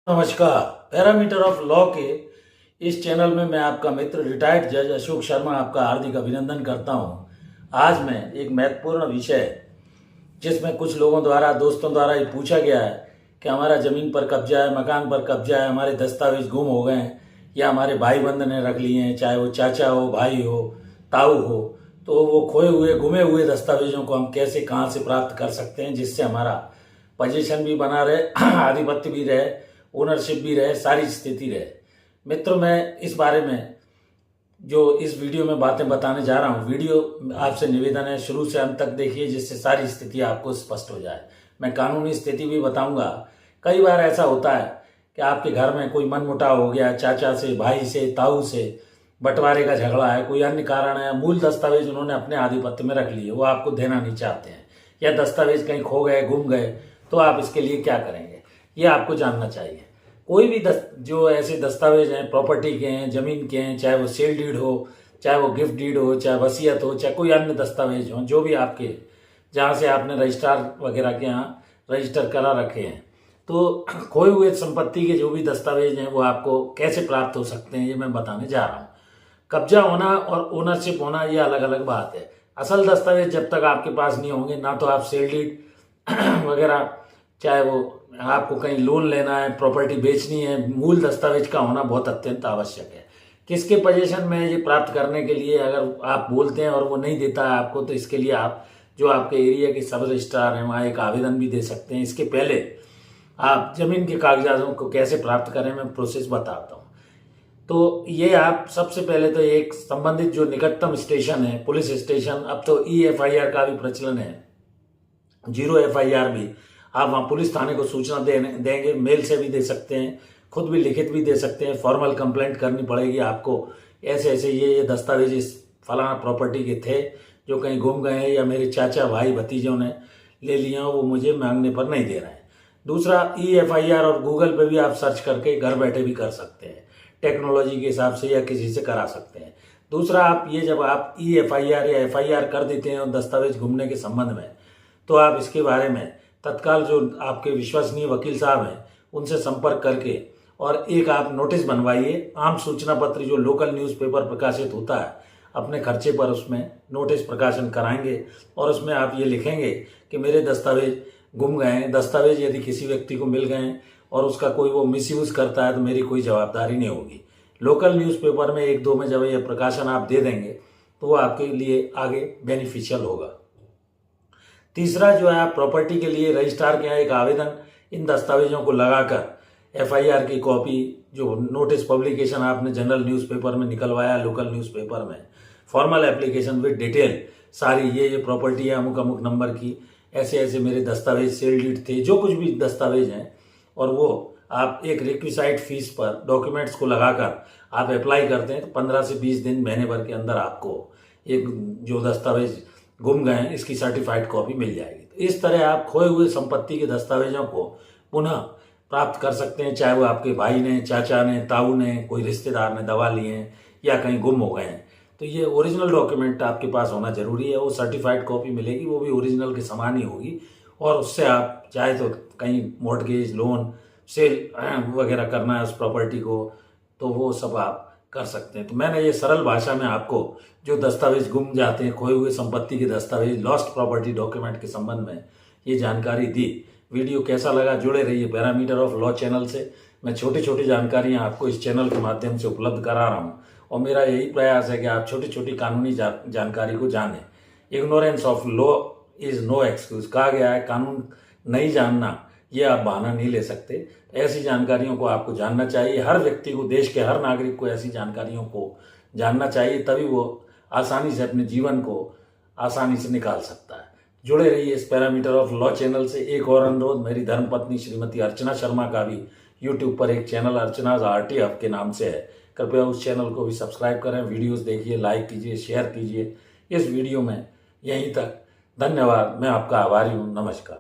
नमस्कार। Parameter of law के इस चैनल में मैं आपका मित्र रिटायर्ड जज अशोक शर्मा आपका हार्दिक अभिनंदन करता हूं। आज मैं एक महत्वपूर्ण विषय जिसमें कुछ लोगों द्वारा दोस्तों द्वारा ये पूछा गया है कि हमारा ज़मीन पर कब्जा है, मकान पर कब्जा है, हमारे दस्तावेज गुम हो गए हैं या हमारे भाई बंद ने रख लिए हैं, चाहे वो चाचा हो, भाई हो, ताऊ हो, तो वो खोए हुए गुमे हुए दस्तावेजों को हम कैसे कहाँ से प्राप्त कर सकते हैं जिससे हमारा पोजीशन भी बना रहे, आधिपत्य भी रहे, ओनरशिप भी रहे, सारी स्थिति रहे। मित्रों, मैं इस बारे में जो इस वीडियो में बातें बताने जा रहा हूँ, वीडियो आपसे निवेदन है शुरू से अंत तक देखिए जिससे सारी स्थिति आपको स्पष्ट हो जाए। मैं कानूनी स्थिति भी बताऊंगा। कई बार ऐसा होता है कि आपके घर में कोई मनमुटाव हो गया, चाचा से, भाई से, ताऊ से बंटवारे का झगड़ा है, कोई अन्य कारण है, मूल दस्तावेज उन्होंने अपने आधिपत्य में रख लिए, वो आपको देना नहीं चाहते हैं, या दस्तावेज कहीं खो गए, गुम गए, तो आप इसके लिए क्या करेंगे, ये आपको जानना चाहिए। कोई भी जो ऐसे दस्तावेज हैं, प्रॉपर्टी के हैं, जमीन के हैं, चाहे वो सेल डीड हो, चाहे वो गिफ्ट डीड हो, चाहे वसीयत हो, चाहे कोई अन्य दस्तावेज हो, जो भी आपके जहाँ से आपने रजिस्ट्रार वगैरह के यहाँ रजिस्टर करा रखे हैं, तो खोए हुए संपत्ति के जो भी दस्तावेज हैं वो आपको कैसे प्राप्त हो सकते हैं ये मैं बताने जा रहा हूँ। कब्जा होना और ओनरशिप होना ये अलग अलग बात है। असल दस्तावेज जब तक आपके पास नहीं होंगे, ना तो आप सेल डीड वगैरह, चाहे वो आपको कहीं लोन लेना है, प्रॉपर्टी बेचनी है, मूल दस्तावेज का होना बहुत अत्यंत आवश्यक है। किसके पोजीशन में ये प्राप्त करने के लिए अगर आप बोलते हैं और वो नहीं देता है आपको, तो इसके लिए आप जो आपके एरिया के सब रजिस्ट्रार हैं वहाँ एक आवेदन भी दे सकते हैं। इसके पहले आप जमीन के कागजातों को कैसे प्राप्त करें मैं प्रोसेस बताता हूँ। तो ये आप सबसे पहले तो एक संबंधित जो निकटतम स्टेशन है, पुलिस स्टेशन, अब तो EFIR का भी प्रचलन है, 0 FIR भी, आप वहाँ पुलिस थाने को सूचना देंगे, मेल से भी दे सकते हैं, खुद भी लिखित भी दे सकते हैं, फॉर्मल कंप्लेंट करनी पड़ेगी आपको, ऐसे ऐसे ये दस्तावेज इस फलाना प्रॉपर्टी के थे जो कहीं गुम गए हैं या मेरे चाचा, भाई, भतीजों ने ले लिया हो, वो मुझे मांगने पर नहीं दे रहे हैं। दूसरा, EFIR और गूगल पे भी आप सर्च करके घर बैठे भी कर सकते हैं, टेक्नोलॉजी के हिसाब से, या किसी से करा सकते हैं। दूसरा, आप ये जब आप EFIR या FIR कर देते हैं और दस्तावेज घूमने के संबंध में, तो आप इसके बारे में तत्काल जो आपके विश्वसनीय वकील साहब हैं उनसे संपर्क करके और एक आप नोटिस बनवाइए। आम सूचना पत्र जो लोकल न्यूज़पेपर प्रकाशित होता है, अपने खर्चे पर उसमें नोटिस प्रकाशन कराएंगे और उसमें आप ये लिखेंगे कि मेरे दस्तावेज गुम गए हैं। दस्तावेज यदि किसी व्यक्ति को मिल गए हैं और उसका कोई वो मिसयूज करता है तो मेरी कोई जवाबदारी नहीं होगी। लोकल न्यूज़पेपर में 1-2 में जब ये प्रकाशन आप दे देंगे तो वो आपके लिए आगे बेनिफिशियल होगा। तीसरा जो है, आप प्रॉपर्टी के लिए रजिस्ट्रार के यहाँ एक आवेदन इन दस्तावेजों को लगाकर FIR की कॉपी, जो नोटिस पब्लिकेशन आपने जनरल न्यूज़पेपर में निकलवाया, लोकल न्यूज़पेपर में, फॉर्मल एप्लीकेशन विद डिटेल सारी, ये प्रॉपर्टी है अमुक अमुक नंबर की, ऐसे ऐसे मेरे दस्तावेज, सेल डीड थे, जो कुछ भी दस्तावेज हैं, और वो आप एक रिक्विसाइट फीस पर डॉक्यूमेंट्स को लगाकर आप अप्लाई करते हैं तो 15 से 20 दिन, महीने भर के अंदर आपको एक जो दस्तावेज गुम गए हैं इसकी सर्टिफाइड कॉपी मिल जाएगी। तो इस तरह आप खोए हुए संपत्ति के दस्तावेजों को पुनः प्राप्त कर सकते हैं, चाहे वो आपके भाई ने, चाचा ने, ताऊ ने, कोई रिश्तेदार ने दबा लिए हैं या कहीं गुम हो गए हैं। तो ये ओरिजिनल डॉक्यूमेंट आपके पास होना जरूरी है। वो सर्टिफाइड कॉपी मिलेगी, वो भी ओरिजिनल के समान ही होगी, और उससे आप चाहे तो कहीं मॉर्टगेज, लोन, सेल वगैरह करना है उस प्रॉपर्टी को, तो वो सब आप कर सकते हैं। तो मैंने ये सरल भाषा में आपको जो दस्तावेज गुम जाते हैं, खोए हुए संपत्ति के दस्तावेज, लॉस्ट प्रॉपर्टी डॉक्यूमेंट के संबंध में ये जानकारी दी। वीडियो कैसा लगा, जुड़े रहिए पैरामीटर ऑफ लॉ चैनल से। मैं छोटी छोटी जानकारियां आपको इस चैनल के माध्यम से उपलब्ध करा रहा हूँ, और मेरा यही प्रयास है कि आप छोटी छोटी कानूनी जानकारी को जानें। Ignorance of law is no excuse कहा गया है, कानून नहीं जानना ये आप बहाना नहीं ले सकते। ऐसी जानकारियों को आपको जानना चाहिए। हर व्यक्ति को, देश के हर नागरिक को ऐसी जानकारियों को जानना चाहिए, तभी वो आसानी से अपने जीवन को आसानी से निकाल सकता है। जुड़े रहिए इस पैरामीटर ऑफ लॉ चैनल से। एक और अनुरोध, मेरी धर्मपत्नी श्रीमती अर्चना शर्मा का भी यूट्यूब पर एक चैनल अर्चनाज RT हब के नाम से है, कृपया उस चैनल को भी सब्सक्राइब करें, वीडियोस देखिए, लाइक कीजिए, शेयर कीजिए। इस वीडियो में यहीं तक। धन्यवाद, मैं आपका आभारी हूँ। नमस्कार।